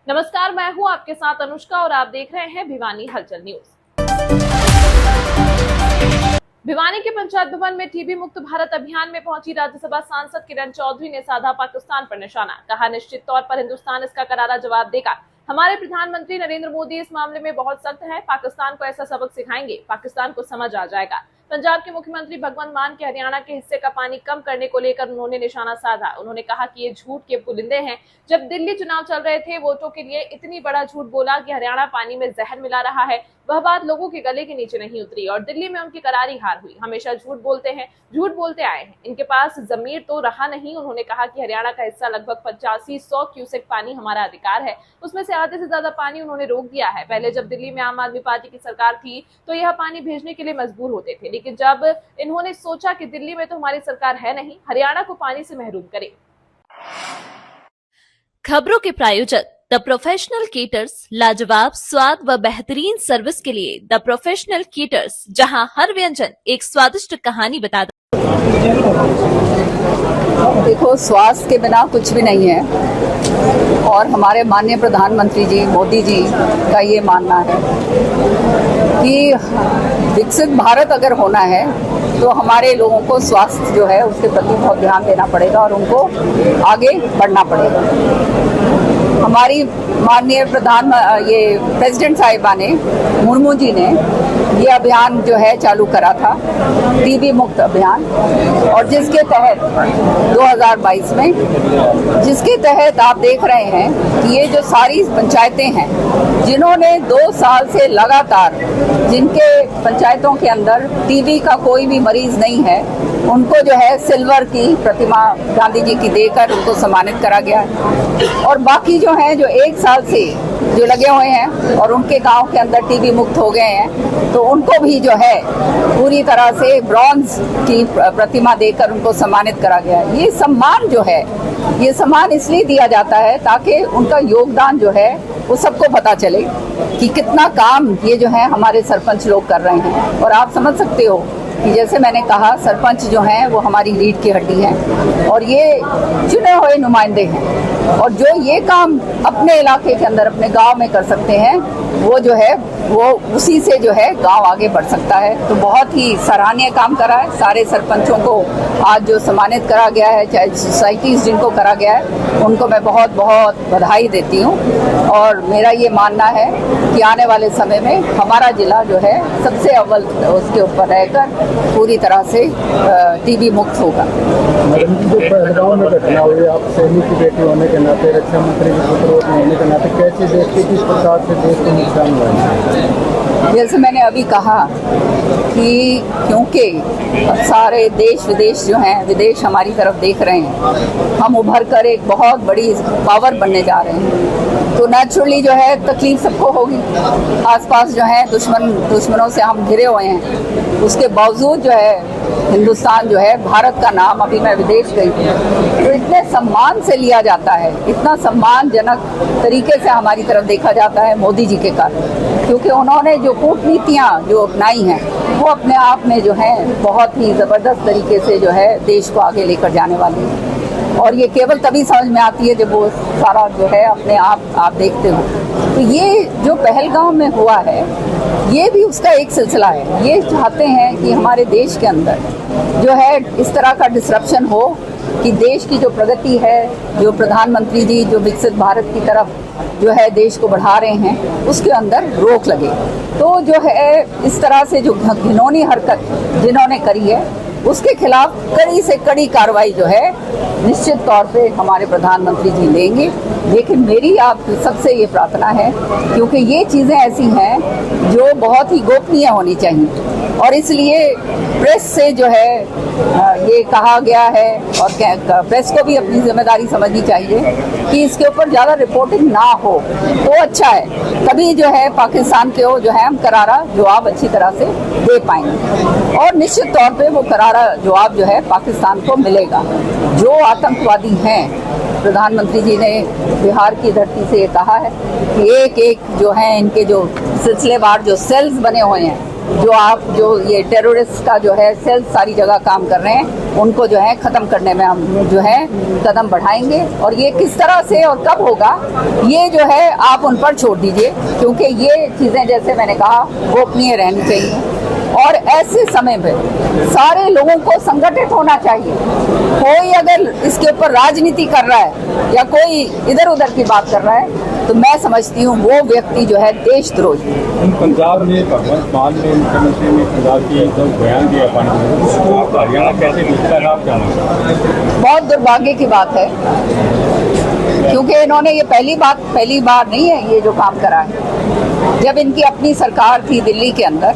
नमस्कार, मैं हूं आपके साथ अनुष्का और आप देख रहे हैं भिवानी हलचल न्यूज। भिवानी के पंचायत भवन में टीबी मुक्त भारत अभियान में पहुंची राज्यसभा सांसद किरण चौधरी ने साधा पाकिस्तान पर निशाना। कहा, निश्चित तौर पर हिंदुस्तान इसका करारा जवाब देगा। हमारे प्रधानमंत्री नरेंद्र मोदी इस मामले में बहुत सख्त हैं। पाकिस्तान को ऐसा सबक सिखाएंगे, पाकिस्तान को समझ आ जाएगा। पंजाब के मुख्यमंत्री भगवंत मान के हरियाणा के हिस्से का पानी कम करने को लेकर उन्होंने निशाना साधा। उन्होंने कहा कि ये झूठ के पुलिंदे हैं। जब दिल्ली चुनाव चल रहे थे, वोटों के लिए इतनी बड़ा झूठ बोला कि हरियाणा पानी में जहर मिला रहा है, वह बात लोगों के गले के नीचे नहीं उतरी और दिल्ली में उनकी करारी हार हुई। हमेशा झूठ बोलते हैं, झूठ बोलते आए हैं, इनके पास जमीर तो रहा नहीं। उन्होंने कहा कि हरियाणा का हिस्सा लगभग 85-100 क्यूसेक पानी हमारा अधिकार है, उसमें से आधे से ज्यादा पानी उन्होंने रोक दिया है। पहले जब दिल्ली में आम आदमी पार्टी की सरकार थी तो यह पानी भेजने के लिए मजबूर होते थे, लेकिन जब इन्होंने सोचा कि दिल्ली में तो हमारी सरकार है नहीं, हरियाणा को पानी से महरूम करें। खबरों के प्रायोजक द प्रोफेशनल केटर्स, लाजवाब स्वाद व बेहतरीन सर्विस के लिए द प्रोफेशनल केटर्स, जहां हर व्यंजन एक स्वादिष्ट कहानी बताता। देखो, स्वास्थ्य के बिना कुछ भी नहीं है और हमारे माननीय प्रधानमंत्री जी मोदी जी का ये मानना है कि विकसित भारत अगर होना है तो हमारे लोगों को स्वास्थ्य जो है उसके प्रति बहुत ध्यान देना पड़ेगा और उनको आगे बढ़ना पड़ेगा। हमारी माननीय प्रेसिडेंट साहिबा ने, मुर्मू जी ने ये अभियान जो है चालू करा था, टीबी मुक्त अभियान, और जिसके तहत 2022 में, जिसके तहत आप देख रहे हैं कि ये जो सारी पंचायतें हैं जिन्होंने 2 साल से लगातार, जिनके पंचायतों के अंदर टीबी का कोई भी मरीज नहीं है, उनको जो है सिल्वर की प्रतिमा गांधी जी की देकर उनको सम्मानित करा गया है। और बाकी जो हैं, जो 1 साल से जो लगे हुए हैं और उनके गांव के अंदर टीबी मुक्त हो गए हैं, तो उनको भी जो है पूरी तरह से ब्रॉन्ज की प्रतिमा देकर उनको सम्मानित करा गया है। ये सम्मान जो है, ये सम्मान इसलिए दिया जाता है ताकि उनका योगदान जो है वो सबको पता चले कि कितना काम ये जो है हमारे सरपंच लोग कर रहे हैं। और आप समझ सकते हो कि जैसे मैंने कहा, सरपंच जो हैं वो हमारी रीढ़ की हड्डी हैं और ये चुने हुए नुमाइंदे हैं, और जो ये काम अपने इलाके के अंदर, अपने गांव में कर सकते हैं, वो जो है वो उसी से जो है गांव आगे बढ़ सकता है। तो बहुत ही सराहनीय काम करा है। सारे सरपंचों को आज जो सम्मानित करा गया है, चाहे सोसाइटीज जिनको करा गया है, उनको मैं बहुत बहुत बधाई देती हूँ। और मेरा ये मानना है कि आने वाले समय में हमारा जिला जो है सबसे अव्वल उसके ऊपर रहकर पूरी तरह से टीबी मुक्त होगा। पहलगाम में घटना हुई, आप सैनिक की बेटी होने के नाते, रक्षा मंत्री के पुत्र होने के नाते, कैसे देखते किस प्रकार से देश को नुकसान हुआ है? जैसे मैंने अभी कहा कि क्योंकि सारे देश विदेश जो हैं, विदेश हमारी तरफ देख रहे हैं, हम उभर कर एक बहुत बड़ी पावर बनने जा रहे हैं, तो नेचुरली जो है तकलीफ सबको होगी। आसपास जो है दुश्मनों से हम घिरे हुए हैं, उसके बावजूद जो है हिंदुस्तान जो है, भारत का नाम, अभी मैं विदेश गई थी, तो इतने सम्मान से लिया जाता है, इतना सम्मानजनक तरीके से हमारी तरफ देखा जाता है मोदी जी के कारण, क्योंकि उन्होंने जो कूटनीतियाँ जो अपनाई हैं वो अपने आप में जो है बहुत ही ज़बरदस्त तरीके से जो है देश को आगे लेकर जाने वाली है। और ये केवल तभी समझ में आती है जब वो सारा जो है अपने आप देखते हो। तो ये जो पहलगाम में हुआ है, ये भी उसका एक सिलसिला है। ये चाहते हैं कि हमारे देश के अंदर जो है इस तरह का डिसरप्शन हो कि देश की जो प्रगति है, जो प्रधानमंत्री जी जो विकसित भारत की तरफ जो है देश को बढ़ा रहे हैं, उसके अंदर रोक लगे। तो जो है इस तरह से जो घिनौनी हरकत जिन्होंने करी है, उसके खिलाफ कड़ी से कड़ी कार्रवाई जो है निश्चित तौर पे हमारे प्रधानमंत्री जी लेंगे। लेकिन मेरी आप सबसे ये प्रार्थना है, क्योंकि ये चीज़ें ऐसी हैं जो बहुत ही गोपनीय होनी चाहिए, और इसलिए प्रेस से जो है ये कहा गया है, और प्रेस को भी अपनी जिम्मेदारी समझनी चाहिए कि इसके ऊपर ज़्यादा रिपोर्टिंग ना हो तो अच्छा है। तभी जो है पाकिस्तान के जो है हम करारा जवाब अच्छी तरह से दे पाएंगे, और निश्चित तौर पे वो करारा जवाब जो है पाकिस्तान को मिलेगा। जो आतंकवादी हैं, प्रधानमंत्री जी ने बिहार की धरती से ये कहा है कि एक एक जो है इनके जो सिलसिलेवार जो सेल्स बने हुए हैं, जो ये टेररिस्ट का जो है सेल्स सारी जगह काम कर रहे हैं, उनको जो है खत्म करने में हम जो है कदम बढ़ाएंगे। और ये किस तरह से और कब होगा ये जो है आप उन पर छोड़ दीजिए, क्योंकि ये चीजें जैसे मैंने कहा गोपनीय रहनी चाहिए। और ऐसे समय में सारे लोगों को संगठित होना चाहिए। कोई अगर इसके ऊपर राजनीति कर रहा है या कोई इधर उधर की बात कर रहा है तो मैं समझती हूँ वो व्यक्ति जो है देशद्रोही। पंजाब में भगवंत मान ने मुख्यमंत्री ने पंजाब की जो बयान दिया पानी उसको हरियाणा कैसे दिखता है आप क्या मानते हैं? बहुत दुर्भाग्य की बात है, क्योंकि इन्होंने ये पहली बार नहीं है ये जो काम करा है। जब इनकी अपनी सरकार थी दिल्ली के अंदर,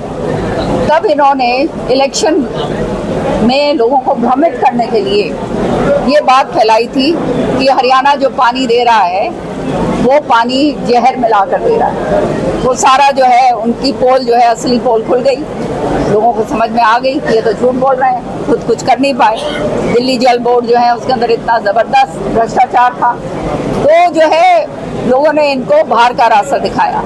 तब इन्होंने इलेक्शन में लोगों को भ्रमित करने के लिए ये बात फैलाई थी कि हरियाणा जो पानी दे रहा है वो पानी जहर मिलाकर दे रहा है। वो सारा जो है उनकी पोल जो है असली पोल खुल गई, लोगों को समझ में आ गई कि ये तो झूठ बोल रहे हैं, खुद कुछ कर नहीं पाए। दिल्ली जल बोर्ड जो है उसके अंदर इतना जबरदस्त भ्रष्टाचार था, तो जो है लोगों ने इनको बाहर का रास्ता दिखाया।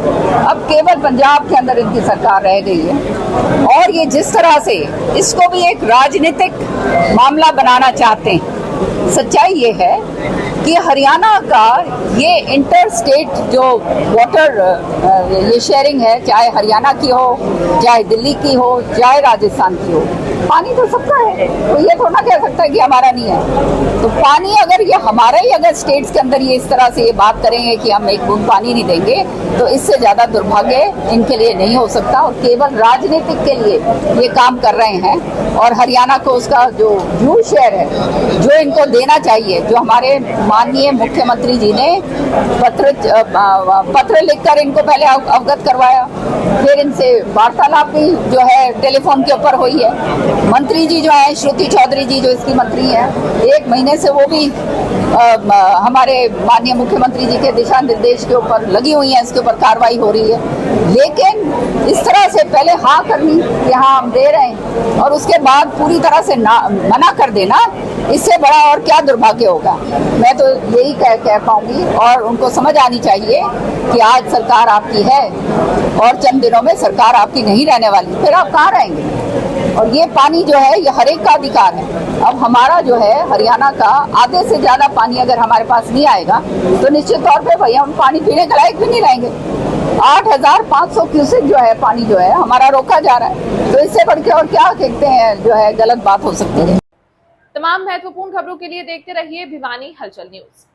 अब केवल पंजाब के अंदर इनकी सरकार रह गई है और ये जिस तरह से इसको भी एक राजनीतिक मामला बनाना चाहते हैं। सच्चाई ये है कि हरियाणा का ये इंटर स्टेट जो वाटर ये शेयरिंग है, चाहे हरियाणा की हो, चाहे दिल्ली की हो, चाहे राजस्थान की हो, पानी तो सबका है। तो ये थोड़ा कह सकता है कि हमारा नहीं है। तो पानी अगर ये हमारे ही अगर स्टेट्स के अंदर ये इस तरह से ये बात करेंगे कि हम एक बूंद पानी नहीं देंगे, तो इससे ज्यादा दुर्भाग्य इनके लिए नहीं हो सकता। और केवल राजनीतिक के लिए ये काम कर रहे हैं। और हरियाणा को उसका जो ड्यू शेयर है जो इनको देना चाहिए, जो हमारे माननीय मुख्यमंत्री जी ने पत्र लिखकर इनको पहले अवगत करवाया, फिर इनसे वार्तालाप भी जो है टेलीफोन के ऊपर हुई है। मंत्री जी जो है श्रुति चौधरी जी जो इसकी मंत्री है, 1 महीने से वो भी हमारे माननीय मुख्यमंत्री जी के दिशा निर्देश के ऊपर लगी हुई है, इसके ऊपर कार्रवाई हो रही है। लेकिन इस तरह से पहले हाँ करनी कि हाँ हम दे रहे हैं और उसके बाद पूरी तरह से मना कर देना, इससे बड़ा और क्या दुर्भाग्य होगा। मैं तो यही कह पाऊंगी और उनको समझ आनी चाहिए कि आज सरकार आपकी है और चंद दिनों में सरकार आपकी नहीं रहने वाली, फिर आप कहाँ रहेंगे। और ये पानी जो है ये हर एक का अधिकार है। अब हमारा जो है हरियाणा का आधे से ज्यादा पानी अगर हमारे पास नहीं आएगा तो निश्चित तौर पे भैया हम पानी पीने के लायक भी नहीं रहेंगे। 8,500 क्यूसेक जो है पानी जो है हमारा रोका जा रहा है, तो इससे बढ़ के और क्या कहते हैं जो है गलत बात हो सकती है। तमाम महत्वपूर्ण खबरों के लिए देखते रहिए भिवानी हलचल न्यूज।